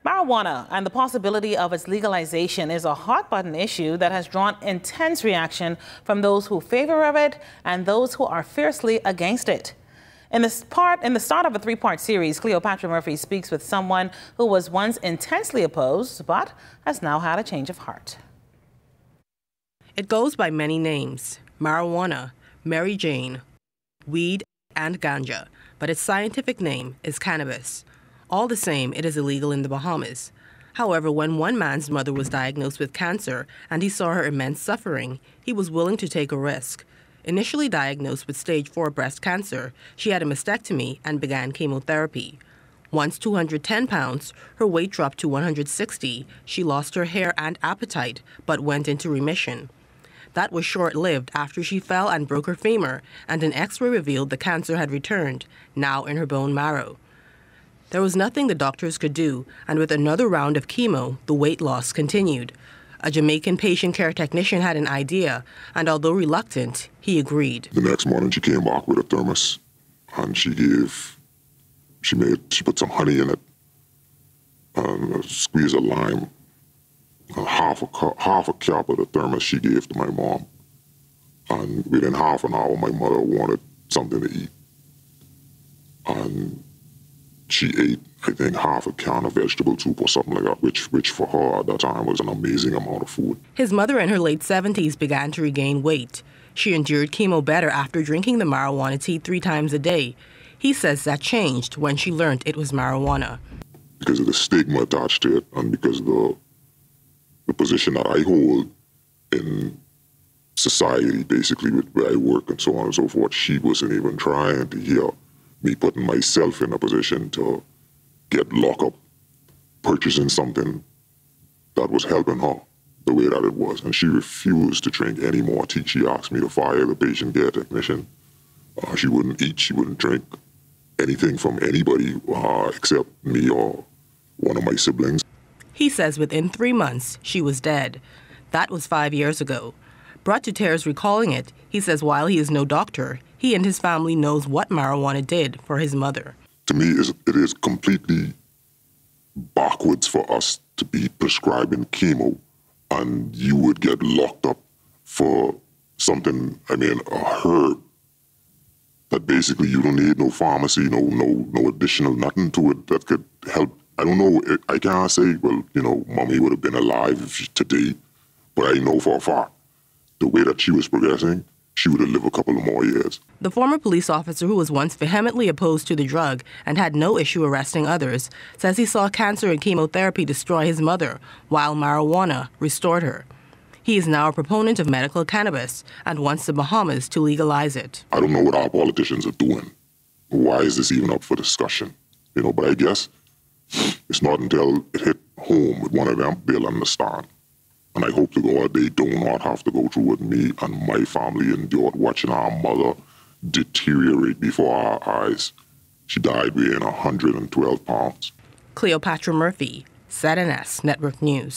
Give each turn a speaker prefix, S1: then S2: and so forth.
S1: Marijuana and the possibility of its legalization is a hot-button issue that has drawn intense reaction from those who favor of it and those who are fiercely against it. In the start of a three-part series, Cleopatra Murphy speaks with someone who was once intensely opposed but has now had a change of heart.
S2: It goes by many names: marijuana, Mary Jane, weed, and ganja, but its scientific name is cannabis. All the same, it is illegal in the Bahamas. However, when one man's mother was diagnosed with cancer and he saw her immense suffering, he was willing to take a risk. Initially diagnosed with stage 4 breast cancer, she had a mastectomy and began chemotherapy. Once 210 pounds, her weight dropped to 160. She lost her hair and appetite, but went into remission. That was short-lived after she fell and broke her femur, and an X-ray revealed the cancer had returned, now in her bone marrow. There was nothing the doctors could do, and with another round of chemo, the weight loss continued. A Jamaican patient care technician had an idea, and although reluctant, he agreed.
S3: The next morning she came back with a thermos, and she put some honey in it, and a squeeze of lime, and half a cap of the thermos she gave to my mom. And within half an hour, my mother wanted something to eat. And she ate, I think, half a can of vegetable soup or something like that, which for her at that time was an amazing amount of food.
S2: His mother in her late 70s began to regain weight. She endured chemo better after drinking the marijuana tea 3 times a day. He says that changed when she learned it was marijuana.
S3: Because of the stigma attached to it, and because of the position that I hold in society, basically, where I work and so on and so forth, she wasn't even trying to hear me putting myself in a position to get locked up, purchasing something that was helping her the way that it was. And she refused to drink any more tea. She asked me to fire the patient care technician. She wouldn't eat, she wouldn't drink anything from anybody except me or one of my siblings.
S2: He says within 3 months, she was dead. That was 5 years ago. Brought to tears recalling it, he says while he is no doctor, he and his family knows what marijuana did for his mother.
S3: To me, it is completely backwards for us to be prescribing chemo and you would get locked up for something, a herb that basically you don't need no pharmacy, no additional nothing to it that could help. I don't know, I can't say, well, mommy would have been alive today, but I know for a fact the way that she was progressing, she would have lived a couple of more years.
S2: The former police officer who was once vehemently opposed to the drug and had no issue arresting others says he saw cancer and chemotherapy destroy his mother while marijuana restored her. He is now a proponent of medical cannabis and wants the Bahamas to legalize it.
S3: I don't know what our politicians are doing. Why is this even up for discussion? But I guess it's not until it hit home with one of them they'll understand. And I hope to God they do not have to go through what me and my family endured watching our mother deteriorate before our eyes. She died weighing 112 pounds.
S2: Cleopatra Murphy, ZNS Network News.